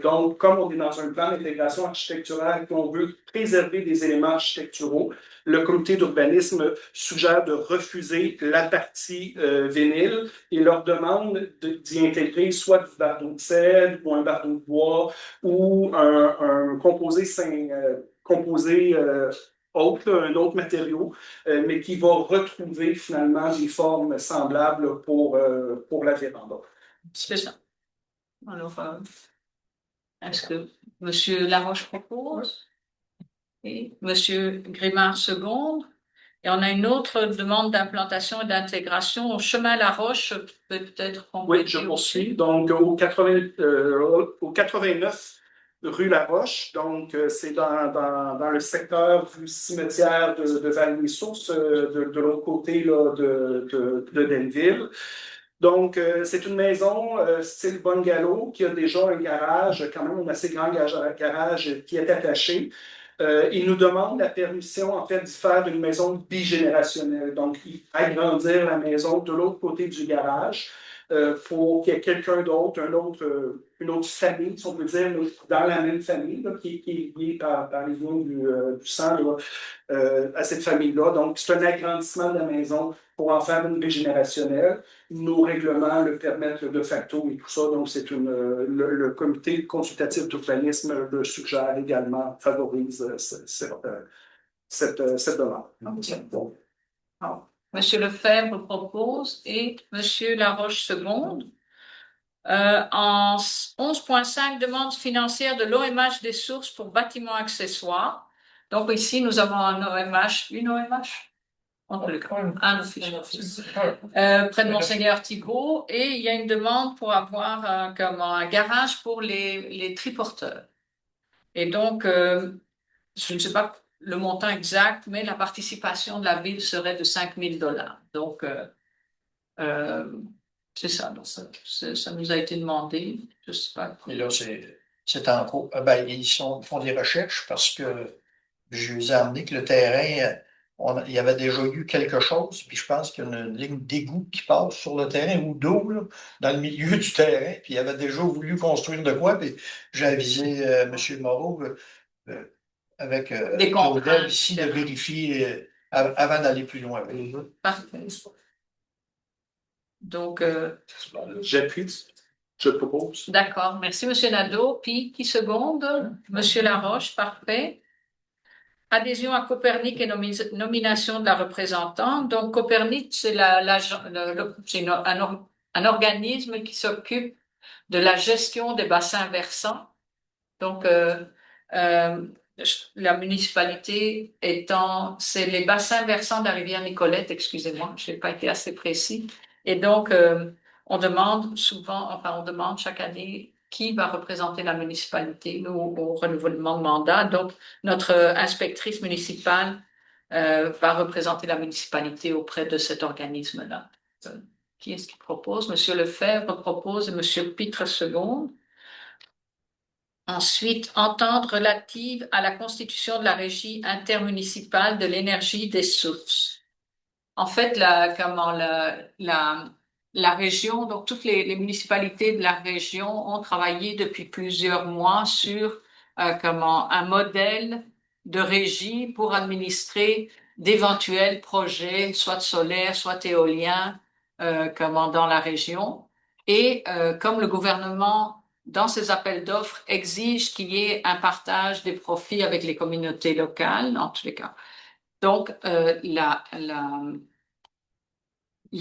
Donc, comme on est dans un plan d'intégration architecturale et qu'on veut préserver des éléments architecturaux, le comité d'urbanisme suggère de refuser la partie vinyle et leur demande d'y intégrer soit du bardeau de cèdre ou un bardeau de bois ou un composé autre, un autre matériau, mais qui va retrouver finalement des formes semblables pour la véranda. C'est ça. Alors, est-ce que M. Laroche propose? Et M. Grimard seconde. Et on a une autre demande d'implantation et d'intégration au chemin Laroche, peut-être. Oui, je poursuis. Donc, au 89 rue Laroche, donc c'est dans le secteur du cimetière de Val-des-Sources, de l'autre côté là, de Denville. Donc, c'est une maison style bungalow qui a déjà un garage, quand même un assez grand garage qui est attaché. Il nous demande la permission, en fait, d'y faire une maison bigénérationnelle. Donc, agrandir la maison de l'autre côté du garage pour qu'il y ait quelqu'un d'autre, une autre famille, si on peut dire, dans la même famille, là, qui est liée par les liens du sang là, à cette famille-là. Donc, c'est un agrandissement de la maison pour en faire une bigénérationnelle. Nos règlements le permettent de facto et tout ça. Donc, c'est le comité consultatif d'urbanisme le suggère également, favorise cette demande. Okay. Monsieur Lefebvre propose et Monsieur Laroche seconde. En 11.5, demande financière de l'OMH des sources pour bâtiments accessoires. Donc ici, nous avons une OMH, un office, près de Monseigneur Thibault, et il y a une demande pour avoir comme un garage pour les triporteurs. Et donc, je ne sais pas le montant exact, mais la participation de la ville serait de $5,000. Donc, c'est ça. Donc ça nous a été demandé. Je sais pas. Et là, c'est en cours. Ben, ils font des recherches parce que je les ai amenés que le terrain, il y avait déjà eu quelque chose, puis je pense qu'il y a une ligne d'égout qui passe sur le terrain ou d'eau là, dans le milieu du terrain, puis il avait déjà voulu construire de quoi, puis j'ai avisé M. Moreau avec Claudel ici de vérifier avant d'aller plus loin. Parfait. Donc, j'appuie, je propose. D'accord, merci M. Nadeau. Puis, qui seconde? M. Laroche, parfait. Adhésion à Copernic et nomination de la représentante. Donc, Copernic, c'est un organisme qui s'occupe de la gestion des bassins versants. Donc, la municipalité c'est les bassins versants de la rivière Nicolette, excusez-moi, je n'ai pas été assez précis. Et donc, on demande chaque année qui va représenter la municipalité au renouvellement de mandat. Donc, notre inspectrice municipale va représenter la municipalité auprès de cet organisme-là. Qui est-ce qui propose? Monsieur Lefebvre propose et Monsieur Pitre seconde. Ensuite, entente relative à la constitution de la régie intermunicipale de l'énergie des sources. En fait, la région, donc toutes les municipalités de la région ont travaillé depuis plusieurs mois sur un modèle de régie pour administrer d'éventuels projets, soit de solaire, soit éolien, dans la région. Et comme le gouvernement dans ces appels d'offres, exigent qu'il y ait un partage des profits avec les communautés locales, en tous les cas. Donc, il y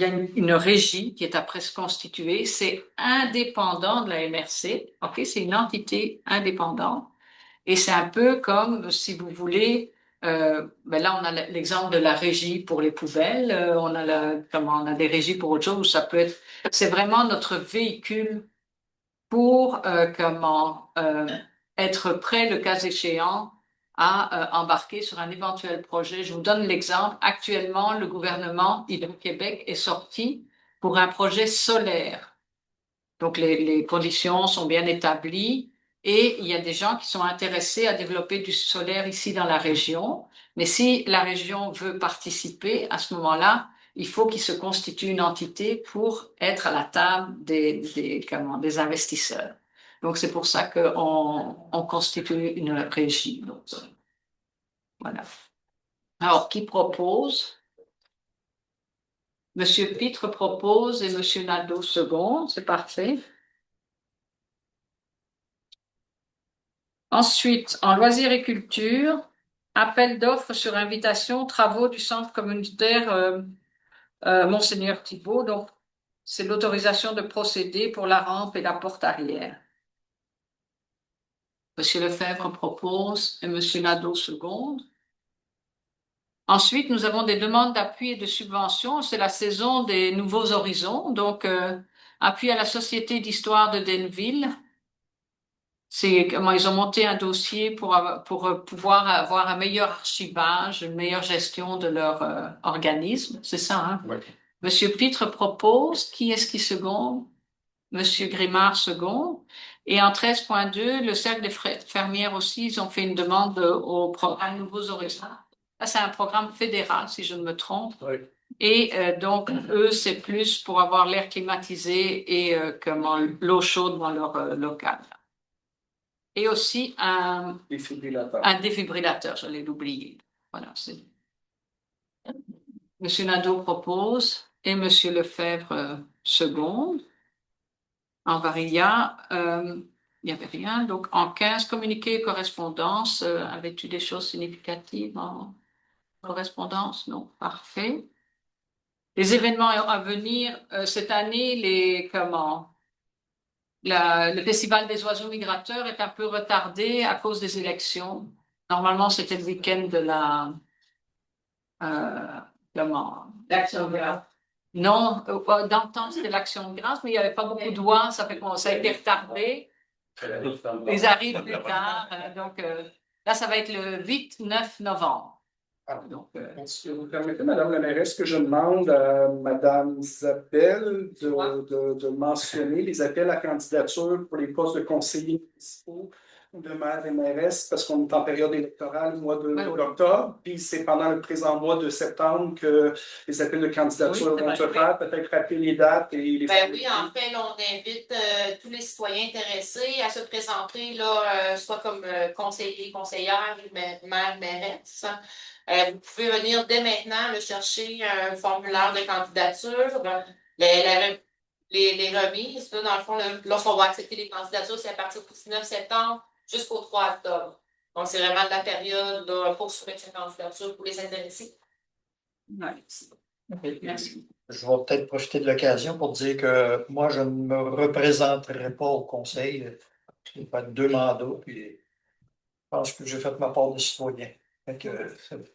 a une régie qui est après se constituer. C'est indépendant de la MRC. OK? C'est une entité indépendante. Et c'est un peu comme, si vous voulez, ben là, on a l'exemple de la régie pour les poubelles. On a des régies pour autre chose. Ça peut être, c'est vraiment notre véhicule pour, être prêt, le cas échéant, à embarquer sur un éventuel projet. Je vous donne l'exemple. Actuellement, le gouvernement Hydro-Québec est sorti pour un projet solaire. Donc, les conditions sont bien établies et il y a des gens qui sont intéressés à développer du solaire ici dans la région. Mais si la région veut participer, à ce moment-là, il faut qu'il se constitue une entité pour être à la table des investisseurs. Donc, c'est pour ça on constitue une régie. Donc, voilà. Alors, qui propose? Monsieur Pitre propose et Monsieur Nadeau second. C'est parfait. Ensuite, en loisirs et culture, appel d'offres sur invitation, travaux du centre communautaire Monseigneur Thibault. Donc, c'est l'autorisation de procéder pour la rampe et la porte arrière. Monsieur Lefebvre propose et Monsieur Nadeau seconde. Ensuite, nous avons des demandes d'appui et de subventions. C'est la saison des nouveaux horizons. Donc, appui à la Société d'histoire de Denville. C'est comment ils ont monté un dossier pour pouvoir avoir un meilleur archivage, une meilleure gestion de leur organisme. C'est ça, hein? Oui. Monsieur Pitre propose. Qui est-ce qui seconde? Monsieur Grimard seconde. Et en 13.2, le Cercle des fermières aussi, ils ont fait une demande au programme Nouveaux Horizons. Là, c'est un programme fédéral, si je ne me trompe. Oui. Et donc, eux, c'est plus pour avoir l'air climatisé et l'eau chaude dans leur local. Et aussi un défibrillateur, j'allais l'oublier. Voilà, c'est. Monsieur Nadeau propose et Monsieur Lefebvre seconde. En Varia, il n'y avait rien. Donc, en 15, communiqué et correspondance, avais-tu des choses significatives en correspondance? Non, parfait. Les événements à venir, cette année, le Festival des oiseaux migrateurs est un peu retardé à cause des élections. Normalement, c'était le week-end de l'Action de grâce. Non, dans le temps, c'était l'Action de grâce, mais il n'y avait pas beaucoup de voix, ça fait ça a été retardé. Ils arrivent plus tard. Donc, là, ça va être le 8-9 novembre. Donc, si vous permettez, Madame la mairesse, que je demande à Madame Isabelle de mentionner les appels à candidature pour les postes de conseillers municipaux, de maire et mairesse, parce qu'on est en période électorale, le mois d'octobre, puis c'est pendant le présent mois de septembre que les appels de candidature vont se faire. Peut-être rappeler les dates et les oui, en fait, on invite tous les citoyens intéressés à se présenter, là, soit comme conseiller, conseillère, maire, mairesse. Vous pouvez venir dès maintenant chercher un formulaire de candidature. Les remises, là, dans le fond, lorsqu'on va accepter les candidatures, c'est à partir du 19 septembre jusqu'au 3 octobre. Donc, c'est vraiment de la période là, pour soumettre une candidature pour les intéressés. Merci. Je vais peut-être profiter de l'occasion pour dire que moi, je ne me représenterai pas au conseil. J'ai pas 2 mandats, puis je pense que j'ai fait ma part de citoyen.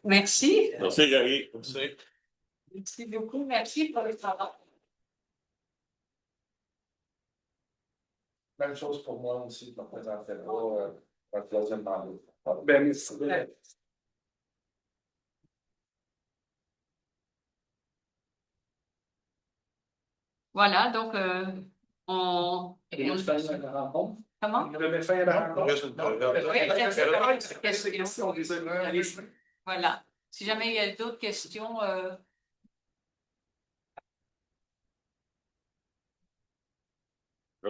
Merci. Merci, Gary. Merci. Merci beaucoup. Merci pour le travail. Même chose pour moi aussi, je me présenterai pas à la troisième mandat. Ben, merci. Voilà, donc on Comment? On avait fait la rencontre. Voilà. Si jamais il y a d'autres questions,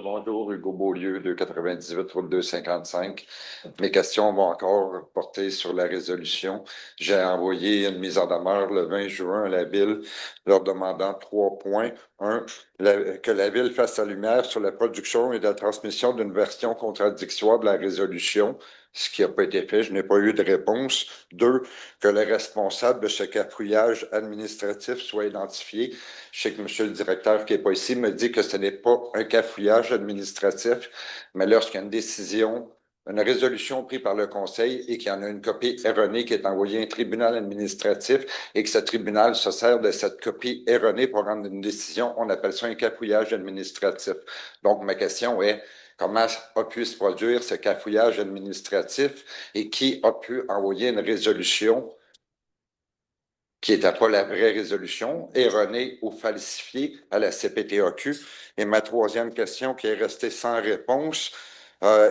Bonjour, Hugo Beaulieu, 298, route 255. Mes questions vont encore porter sur la résolution. J'ai envoyé une mise en demeure le 20 juin à la Ville, leur demandant 3 points. 1, que la Ville fasse la lumière sur la production et la transmission d'une version contradictoire de la résolution, ce qui n'a pas été fait, je n'ai pas eu de réponse. 2, que le responsable de ce cafouillage administratif soit identifié. Je sais que monsieur le directeur qui n'est pas ici me dit que ce n'est pas un cafouillage administratif, mais lorsqu'il y a une décision, une résolution prise par le Conseil et qu'il y en a une copie erronée qui est envoyée à un tribunal administratif et que ce tribunal se sert de cette copie erronée pour rendre une décision, on appelle ça un cafouillage administratif. Donc, ma question est, comment a pu se produire ce cafouillage administratif et qui a pu envoyer une résolution qui n'était pas la vraie résolution, erronée ou falsifiée à la CPTAQ? Et ma troisième question qui est restée sans réponse,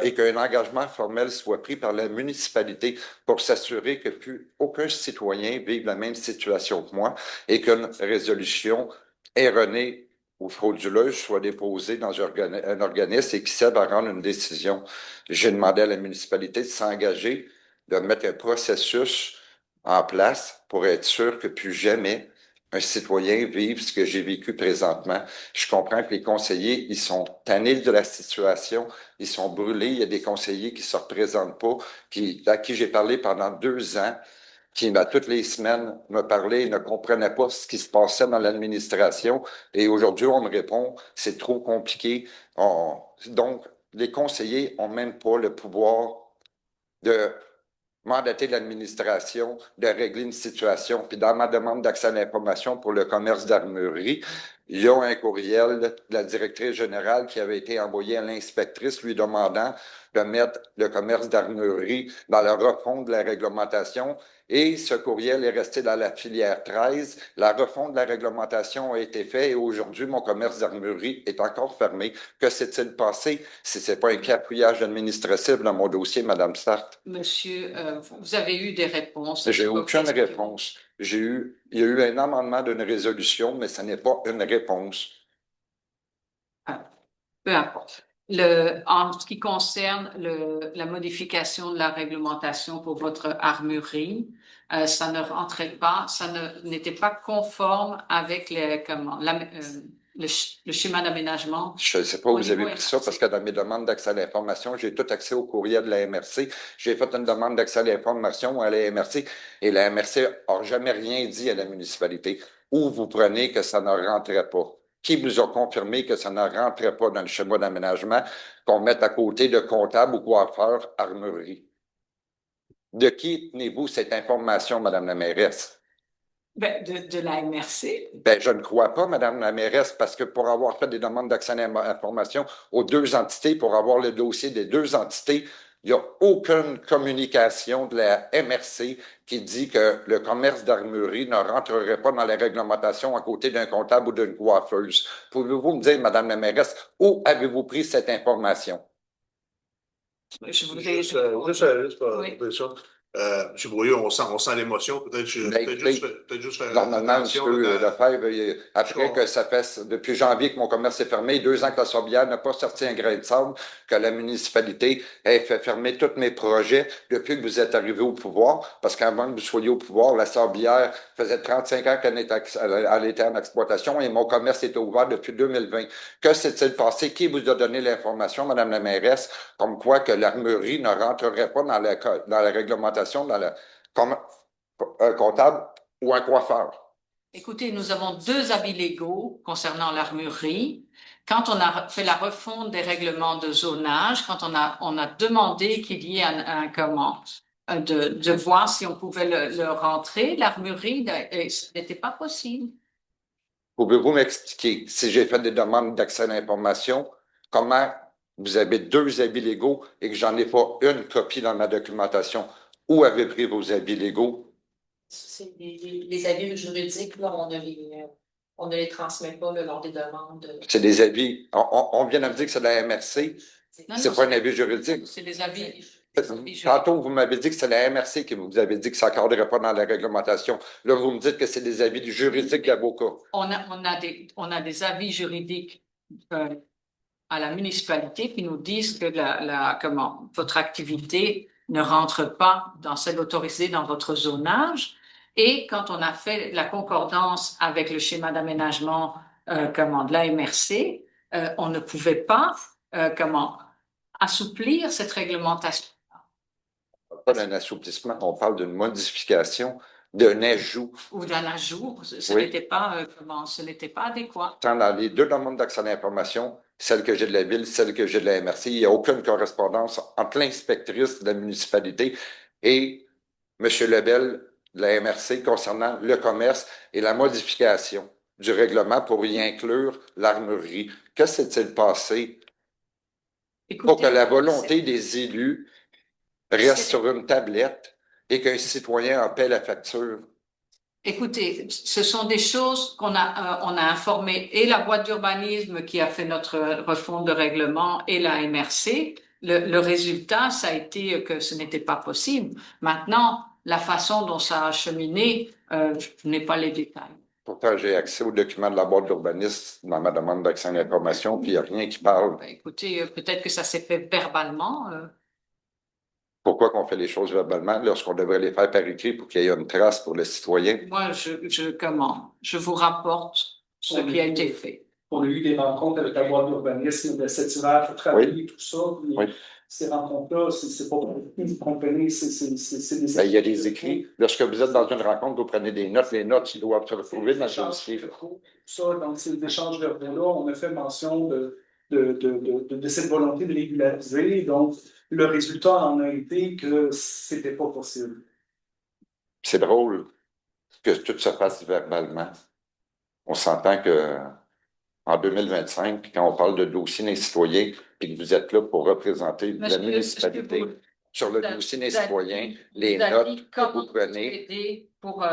et qu'un engagement formel soit pris par la municipalité pour s'assurer que plus aucun citoyen vive la même situation que moi et qu'une résolution erronée ou frauduleuse soit déposée dans un organisme et qui serve à rendre une décision. J'ai demandé à la municipalité de s'engager, de mettre un processus en place pour être sûr que plus jamais un citoyen vive ce que j'ai vécu présentement. Je comprends que les conseillers, ils sont tannés de la situation, ils sont brûlés. Il y a des conseillers qui ne se représentent pas, à qui j'ai parlé pendant 2 ans, qui, toutes les semaines, me parlaient et ne comprenaient pas ce qui se passait dans l'administration. Et aujourd'hui, on me répond, c'est trop compliqué. Donc, les conseillers n'ont même pas le pouvoir de mandater l'administration de régler une situation. Puis dans ma demande d'accès à l'information pour le commerce d'armurerie, il y a un courriel de la directrice générale qui avait été envoyé à l'inspectrice lui demandant de mettre le commerce d'armurerie dans le refonte de la réglementation. Et ce courriel est resté dans la filière 13. La refonte de la réglementation a été faite et aujourd'hui, mon commerce d'armurerie est encore fermé. Que s'est-il passé si ce n'est pas un cafouillage administratif dans mon dossier, Mme Start? Monsieur, vous avez eu des réponses. J'ai aucune réponse. Il y a eu un amendement d'une résolution, mais ce n'est pas une réponse. Peu importe. En ce qui concerne la modification de la réglementation pour votre armurerie, ça ne rentrait pas, n'était pas conforme avec le schéma d'aménagement. Je ne sais pas où vous avez pris ça, parce que dans mes demandes d'accès à l'information, j'ai tout accès au courriel de la MRC. J'ai fait une demande d'accès à l'information à la MRC et la MRC n'a jamais rien dit à la municipalité. Où vous prenez que ça ne rentrait pas? Qui vous a confirmé que ça ne rentrait pas dans le schéma d'aménagement qu'on mette à côté de comptable ou coiffeur armurerie? De qui tenez-vous cette information, Mme la mairesse? Ben, de la MRC. Ben, je ne crois pas, Mme la mairesse, parce que pour avoir fait des demandes d'accès à l'information aux 2 entités, pour avoir le dossier des 2 entités, il n'y a aucune communication de la MRC qui dit que le commerce d'armurerie ne rentrerait pas dans la réglementation à côté d'un comptable ou d'une coiffeuse. Pouvez-vous me dire, Mme la mairesse, où avez-vous pris cette information? Je voudrais juste M. Brouilleux, on sent l'émotion. Peut-être juste normalement, M. Lefebvre, après que ça fait depuis janvier que mon commerce est fermé, 2 ans que la Sorbière n'a pas sorti un grain de sable, que la municipalité ait fait fermer tous mes projets depuis que vous êtes arrivé au pouvoir, parce qu'avant que vous soyez au pouvoir, la Sorbière faisait 35 ans qu'elle était en exploitation et mon commerce était ouvert depuis 2020. Que s'est-il passé? Qui vous a donné l'information, Mme la mairesse, comme quoi que l'armurerie ne rentrerait pas dans la réglementation comme un comptable ou un coiffeur? Écoutez, nous avons 2 avis légaux concernant l'armurerie. Quand on a fait la refonte des règlements de zonage, quand on a demandé qu'il y ait de voir si on pouvait le rentrer, l'armurerie, ce n'était pas possible. Pouvez-vous m'expliquer, si j'ai fait des demandes d'accès à l'information, comment vous avez 2 avis légaux et que j'en ai pas une copie dans ma documentation? Où avez-vous pris vos avis légaux? C'est les avis juridiques, là, on ne les transmet pas lors des demandes. C'est des avis. On vient de me dire que c'est de la MRC. C'est pas un avis juridique. C'est des avis. Tantôt, vous m'avez dit que c'est la MRC qui vous avez dit que ça n'accorderait pas dans la réglementation. Là, vous me dites que c'est des avis juridiques d'avocats. On a des avis juridiques à la municipalité qui nous disent que votre activité ne rentre pas dans celle autorisée dans votre zonage. Et quand on a fait la concordance avec le schéma d'aménagement de la MRC, on ne pouvait pas assouplir cette réglementation. Pas d'un assouplissement, on parle d'une modification, d'un ajout. Ou d'un ajout, ce Oui. n'était pas ce n'était pas adéquat. Tant dans les deux demandes d'accès à l'information, celle que j'ai de la ville, celle que j'ai de la MRC, il n'y a aucune correspondance entre l'inspectrice de la municipalité et M. Lebel de la MRC concernant le commerce et la modification du règlement pour y inclure l'armurerie. Que s'est-il passé pour que la volonté des élus reste sur une tablette et qu'un citoyen en paie la facture? Écoutez, ce sont des choses on a informé et la boîte d'urbanisme qui a fait notre refonte de règlement et la MRC. Le résultat, ça a été que ce n'était pas possible. Maintenant, la façon dont ça a cheminé, je n'ai pas les détails. Pourtant, j'ai accès aux documents de la boîte d'urbanisme dans ma demande d'accès à l'information, puis il n'y a rien qui parle. Ben, écoutez, peut-être que ça s'est fait verbalement. Pourquoi qu'on fait les choses verbalement lorsqu'on devrait les faire par écrit pour qu'il y ait une trace pour le citoyen? Moi, je vous rapporte ce qui a été fait. On a eu des rencontres avec la boîte d'urbanisme de cet hiver pour travailler tout ça. Oui. Ces rencontres-là, c'est pas pour une compagnie, c'est des... Ben, il y a des écrits. Lorsque vous êtes dans une rencontre, vous prenez des notes. Les notes, ils doivent se retrouver dans le dossier. Ça, dans ces échanges de là, on a fait mention de cette volonté de régulariser. Donc, le résultat en a été que c'était pas possible. C'est drôle que tout se fasse verbalement. On s'entend que en 2025, quand on parle de dossier des citoyens, puis que vous êtes là pour représenter la municipalité sur le dossier des citoyens, les notes que vous prenez. Pour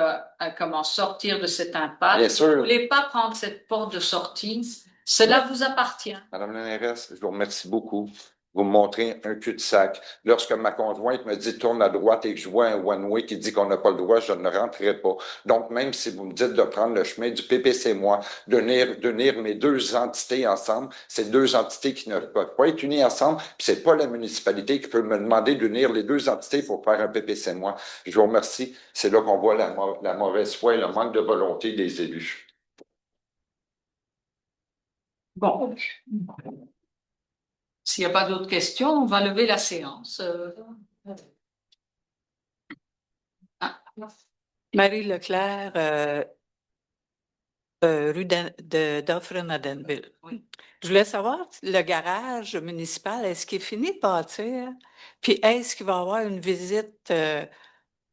comment sortir de cette impasse. Bien sûr. Vous ne voulez pas prendre cette porte de sortie, cela vous appartient. Madame la mairesse, je vous remercie beaucoup. Vous me montrez un cul-de-sac. Lorsque ma conjointe me dit tourne à droite et que je vois un one-way qui dit qu'on n'a pas le droit, je ne rentrerai pas. Donc, même si vous me dites de prendre le chemin du PPC-moi, d'unir mes deux entités ensemble, c'est deux entités qui ne peuvent pas être unies ensemble, puis c'est pas la municipalité qui peut me demander d'unir les deux entités pour faire un PPC-moi. Je vous remercie. C'est là qu'on voit la mauvaise foi et le manque de volonté des élus. Bon. S'il n'y a pas d'autres questions, on va lever la séance. Marie Leclerc, rue d'Offren à Danville. Oui. Je voulais savoir, le garage municipal, est-ce qu'il est fini de bâtir? Puis est-ce qu'il va y avoir une visite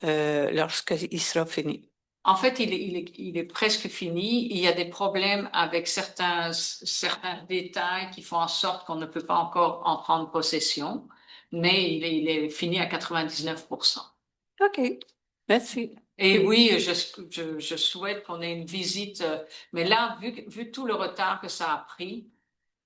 lorsqu'il sera fini? En fait, il est presque fini. Il y a des problèmes avec certains détails qui font en sorte qu'on ne peut pas encore en prendre possession, mais il est fini à 99%. OK. Merci. Et oui, je souhaite qu'on ait une visite, mais là, vu tout le retard que ça a pris,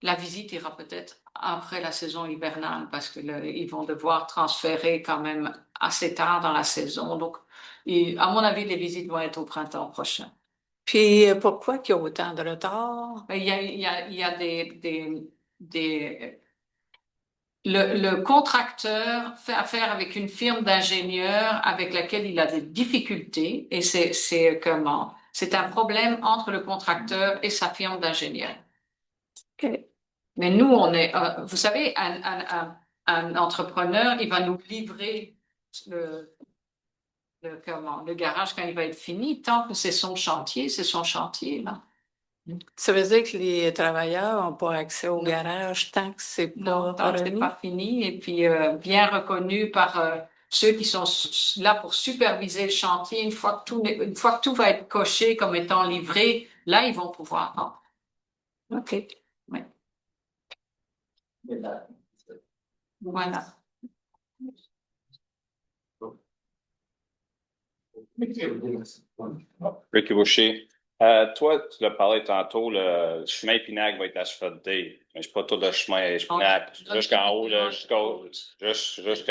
la visite ira peut-être après la saison hivernale parce que ils vont devoir transférer quand même assez tard dans la saison. Donc, à mon avis, les visites vont être au printemps prochain. Puis pourquoi il y a autant de retard? Il y a le contracteur fait affaire avec une firme d'ingénieurs avec laquelle il a des difficultés et c'est un problème entre le contracteur et sa firme d'ingénieurs. OK. Mais nous, vous savez, un entrepreneur, il va nous livrer le garage quand il va être fini, tant que c'est son chantier, là. Ça veut dire que les travailleurs n'ont pas accès au garage tant que c'est pas fini et puis bien reconnu par ceux qui sont là pour superviser le chantier. Une fois que tout va être coché comme étant livré, là, ils vont pouvoir. OK. Oui. Voilà. Ricky Boucher. Toi, tu l'as parlé tantôt, le chemin Pinac va être asphalté. Mais c'est pas tout le chemin Pinac. Jusqu'en haut, jusqu'au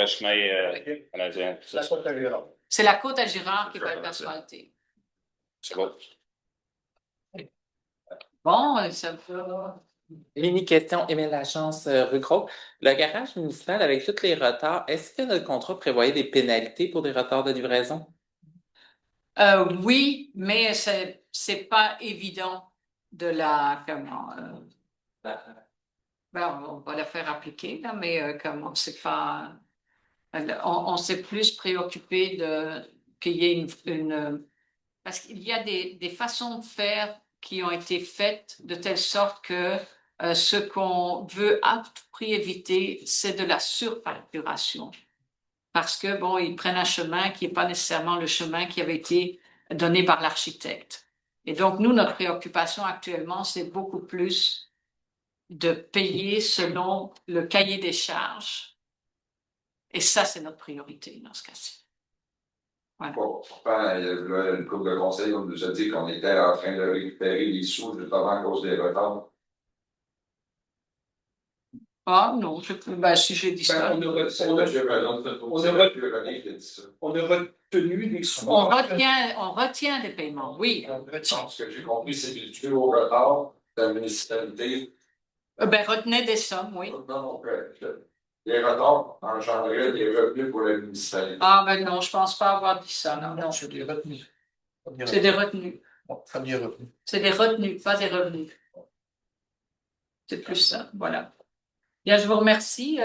chemin canadien. C'est la côte à Girard qui va être asphaltée. C'est bon. Bon, ça peut. Mini question, Émile Lachance, rue Gros. Le garage municipal, avec tous les retards, est-ce que le contrat prévoyait des pénalités pour des retards de livraison? Oui, mais c'est pas évident de la comment. On va la faire appliquer là, mais comment c'est pas. On s'est plus préoccupé qu'il y ait parce qu'il y a des façons de faire qui ont été faites de telle sorte que ce qu'on veut à tout prix éviter, c'est de la surfacturation. Parce que, bon, ils prennent un chemin qui n'est pas nécessairement le chemin qui avait été donné par l'architecte. Et donc, nous, notre préoccupation actuellement, c'est beaucoup plus de payer selon le cahier des charges. Et ça, c'est notre priorité dans ce cas-ci. Voilà. Bon, pourtant, il y a une couple de conseils, on nous a dit qu'on était en train de récupérer les sous justement à cause des retards. Ah non, si j'ai dit ça. On a retenu des sous. On retient des paiements, oui. Ce que j'ai compris, c'est que dû au retard de la municipalité. Retenez des sommes, oui. Non, les retards engendraient des revenus pour la municipalité. Ah, non, je ne pense pas avoir dit ça. Non. C'est des retenues. C'est des retenues. Des revenus. C'est des retenues, pas des revenus. C'est plus ça, voilà. Bien, je vous remercie.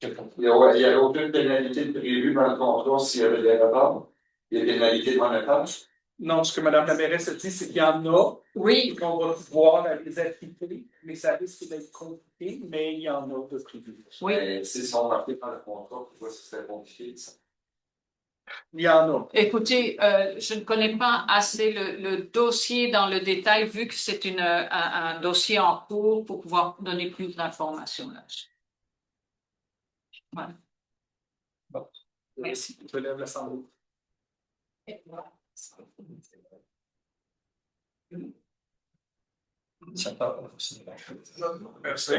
Il n'y a aucune pénalité prévue dans le contrat s'il y avait des retards. Il y a des pénalités monétaires. Non, ce que Mme la mairesse a dit, c'est qu'il y en a. Oui. On va pouvoir les appliquer, mais ça risque d'être compliqué, mais il y en a de prévus. Oui. S'ils sont marqués dans le contrat, pourquoi c'est compliqué, ça? Il y en a. Écoutez, je ne connais pas assez le dossier dans le détail, vu que c'est un dossier en cours pour pouvoir donner plus d'informations là-dessus. Voilà. Bon. Merci. Je lève la sangle. Ça part. Merci.